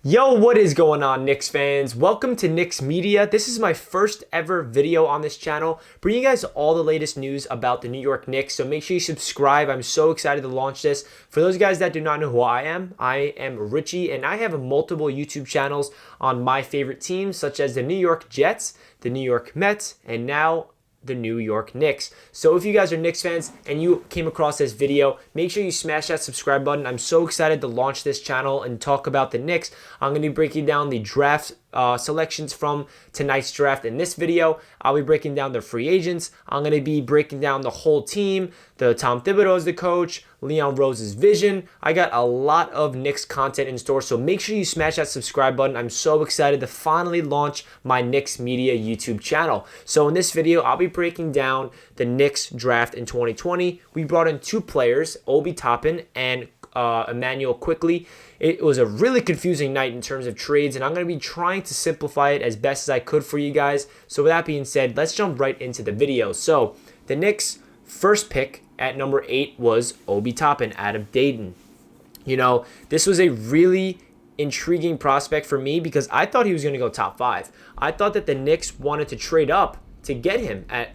Yo, what is going on, Knicks fans? Welcome to Knicks Media. This is my first ever video on this channel, bringing you guys all the latest news about the New York Knicks. So make sure you subscribe. I'm so excited to launch this. For those guys that do not know who I am Richie, and I have multiple YouTube channels on my favorite teams, such as the New York Jets, the New York Mets, and now the New York Knicks. So if you guys are Knicks fans and you came across this video, make sure you smash that subscribe button. I'm so excited to launch this channel and talk about the Knicks. I'm going to be breaking down the draft selections from tonight's draft in this video. I'll be breaking down the free agents. I'm going to be breaking down the whole team, the Tom Thibodeau as the coach, Leon Rose's vision. I got a lot of Knicks content in store, so make sure you smash that subscribe button. I'm so excited to finally launch my Knicks Media YouTube channel. So in this video, I'll be breaking down the Knicks draft in 2020. We brought in two players, Obi Toppin and Immanuel Quickley. It was a really confusing night in terms of trades, and I'm going to be trying to simplify it as best as I could for you guys. So with that being said, let's jump right into the video. So the Knicks' first pick at number 8 was Obi Toppin out of Dayton. You know, this was a really intriguing prospect for me because I thought he was going to go top 5. I thought that the Knicks wanted to trade up to get him at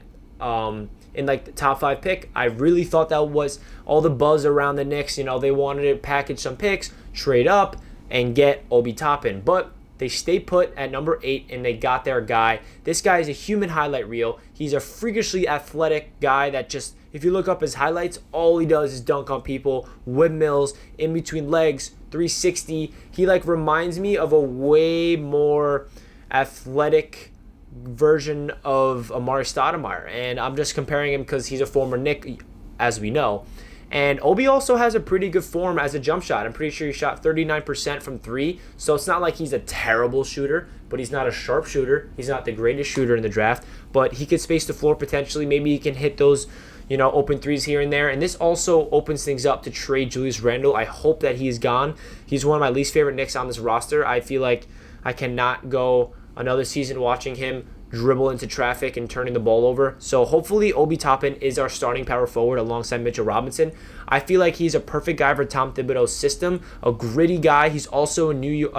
in like the top 5 pick. I really thought that was all the buzz around the Knicks. You know, they wanted to package some picks, trade up, and get Obi Toppin. But they stayed put at number 8, and they got their guy. This guy is a human highlight reel. He's a freakishly athletic guy that just, if you look up his highlights, all he does is dunk on people, windmills, in between legs, 360. He like reminds me of a way more athletic version of Amari Stoudemire, and I'm just comparing him because he's a former Knick, as we know. And Obi also has a pretty good form as a jump shot. I'm pretty sure he shot 39% from 3, so it's not like he's a terrible shooter, but he's not a sharp shooter. He's not the greatest shooter in the draft, but he could space the floor potentially. Maybe he can hit those, you know, open threes here and there. And this also opens things up to trade Julius Randle. I hope that he's gone. He's one of my least favorite Knicks on this roster. I feel like I cannot go another season watching him dribble into traffic and turning the ball over. So hopefully Obi Toppin is our starting power forward alongside Mitchell Robinson. I feel like he's a perfect guy for Tom Thibodeau's system, a gritty guy. He's also a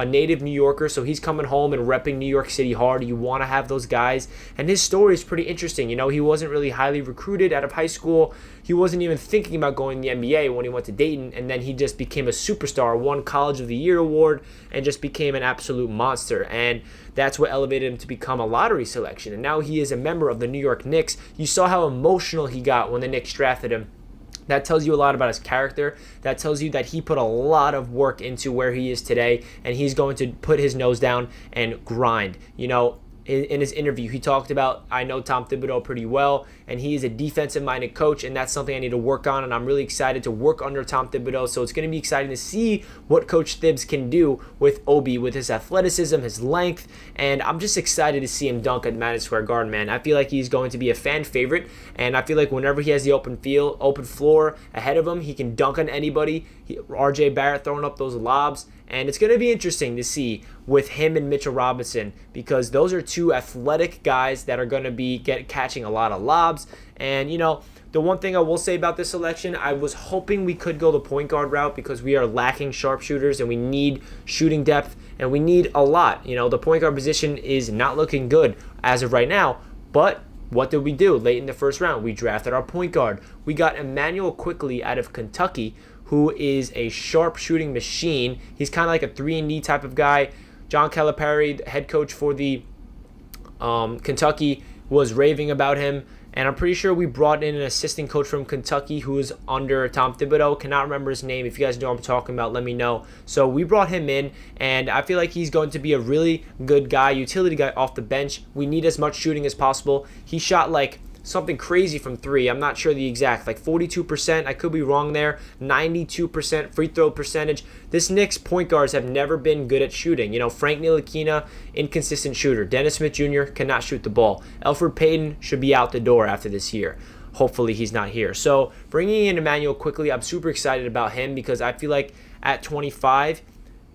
native New Yorker, so he's coming home and repping New York City hard. You want to have those guys. And his story is pretty interesting. You know, he wasn't really highly recruited out of high school. He wasn't even thinking about going to the NBA when he went to Dayton, and then he just became a superstar, won College of the Year award, and just became an absolute monster. And that's what elevated him to become a lottery selection. And now he is a member of the New York Knicks. You saw how emotional he got when the Knicks drafted him. That tells you a lot about his character. That tells you that he put a lot of work into where he is today, and he's going to put his nose down and grind. You know, in his interview, he talked about, I know Tom Thibodeau pretty well, and he is a defensive-minded coach, and that's something I need to work on, and I'm really excited to work under Tom Thibodeau, so it's going to be exciting to see what Coach Thibs can do with Obi, with his athleticism, his length, and I'm just excited to see him dunk at Madison Square Garden, man. I feel like he's going to be a fan favorite, and I feel like whenever he has the open floor ahead of him, he can dunk on anybody. R.J. Barrett throwing up those lobs, and it's going to be interesting to see with him and Mitchell Robinson because those are two athletic guys that are going to be catching a lot of lobs. And, you know, the one thing I will say about this selection, I was hoping we could go the point guard route because we are lacking sharpshooters and we need shooting depth and we need a lot. You know, the point guard position is not looking good as of right now, but what did we do late in the first round? We drafted our point guard. We got Immanuel Quickley out of Kentucky, who is a sharp shooting machine. He's kind of like a 3-and-D type of guy. John Calipari, the head coach for the Kentucky, was raving about him. And I'm pretty sure we brought in an assistant coach from Kentucky who is under Tom Thibodeau. Cannot remember his name. If you guys know what I'm talking about, let me know. So we brought him in, and I feel like he's going to be a really good guy, utility guy off the bench. We need as much shooting as possible. He shot like something crazy from 3. I'm not sure the exact, like 42%. I could be wrong there. 92% free throw percentage. This Knicks point guards have never been good at shooting. You know, Frank Ntilikina, inconsistent shooter. Dennis Smith Jr. cannot shoot the ball. Elfrid Payton should be out the door after this year. Hopefully he's not here. So bringing in Immanuel Quickley, I'm super excited about him because I feel like at 25,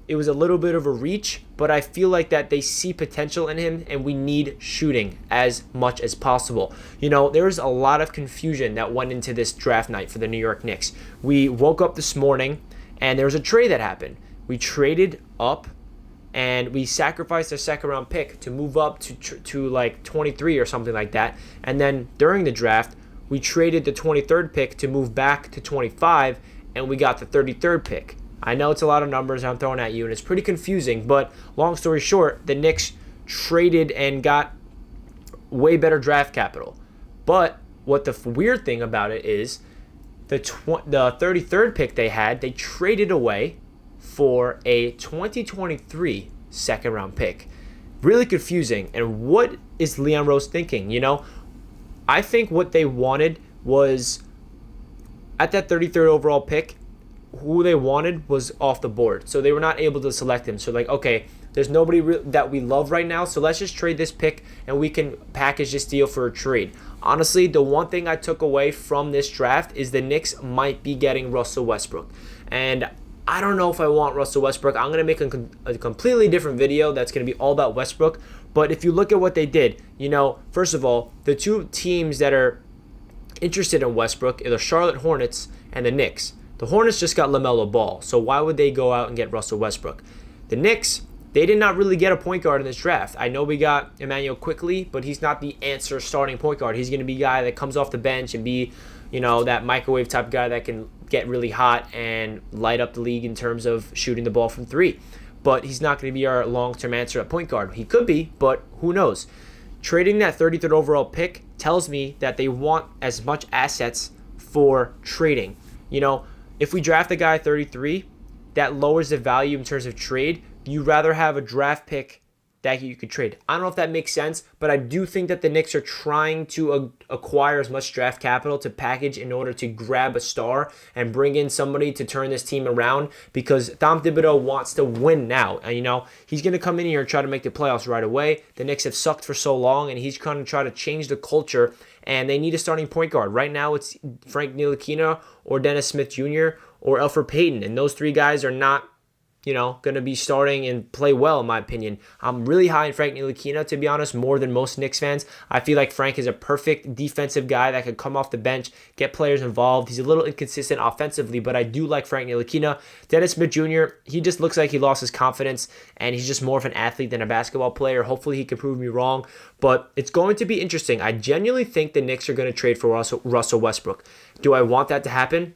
it was a little bit of a reach, but I feel like that they see potential in him and we need shooting as much as possible. You know, there's a lot of confusion that went into this draft night for the New York Knicks. We woke up this morning and there was a trade that happened. We traded up and we sacrificed our second round pick to move up to like 23 or something like that. And then during the draft, we traded the 23rd pick to move back to 25, and we got the 33rd pick. I know it's a lot of numbers I'm throwing at you, and it's pretty confusing, but long story short, the Knicks traded and got way better draft capital. But what the weird thing about it is the 33rd pick they traded away for a 2023 second round pick. Really confusing. And what is Leon Rose thinking? I think what they wanted was, at that 33rd overall pick, who they wanted was off the board. So they were not able to select him. So like, okay, there's nobody that we love right now, so let's just trade this pick and we can package this deal for a trade. Honestly, the one thing I took away from this draft is the Knicks might be getting Russell Westbrook. And I don't know if I want Russell Westbrook. I'm going to make a completely different video that's going to be all about Westbrook. But if you look at what they did, first of all, the two teams that are interested in Westbrook are the Charlotte Hornets and the Knicks. The Hornets just got LaMelo Ball, so why would they go out and get Russell Westbrook? The Knicks, they did not really get a point guard in this draft. I know we got Immanuel Quickley, but he's not the answer starting point guard. He's going to be a guy that comes off the bench and be, that microwave type guy that can get really hot and light up the league in terms of shooting the ball from three. But he's not going to be our long-term answer at point guard. He could be, but who knows? Trading that 33rd overall pick tells me that they want as much assets for trading. If we draft a guy 33, that lowers the value in terms of trade. You'd rather have a draft pick that you could trade. I don't know if that makes sense, but I do think that the Knicks are trying to acquire as much draft capital to package in order to grab a star and bring in somebody to turn this team around, because Tom Thibodeau wants to win now. And, he's going to come in here and try to make the playoffs right away. The Knicks have sucked for so long, and he's going to try to change the culture, and they need a starting point guard. Right now, it's Frank Ntilikina or Dennis Smith Jr. or Elfrid Payton, and those three guys are not going to be starting and play well, in my opinion. I'm really high in Frank Ntilikina, to be honest, more than most Knicks fans. I feel like Frank is a perfect defensive guy that could come off the bench, get players involved. He's a little inconsistent offensively, but I do like Frank Ntilikina. Dennis Smith Jr., he just looks like he lost his confidence, and he's just more of an athlete than a basketball player. Hopefully he can prove me wrong, but it's going to be interesting. I genuinely think the Knicks are going to trade for Russell Westbrook. Do I want that to happen?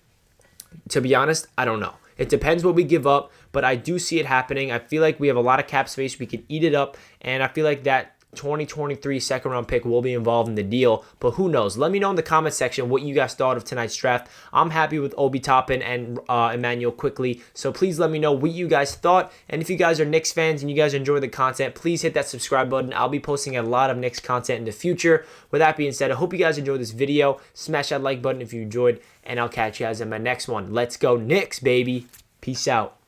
To be honest, I don't know. It depends what we give up, but I do see it happening. I feel like we have a lot of cap space. We can eat it up, and I feel like that 2023 second round pick will be involved in the deal, but who knows? Let me know in the comment section what you guys thought of tonight's draft. I'm happy with Obi Toppin and Immanuel Quickley, so please let me know what you guys thought. And if you guys are Knicks fans and you guys enjoy the content, please hit that subscribe button. I'll be posting a lot of Knicks content in the future. With that being said, I hope you guys enjoyed this video. Smash that like button if you enjoyed, and I'll catch you guys in my next one. Let's go Knicks, baby. Peace out.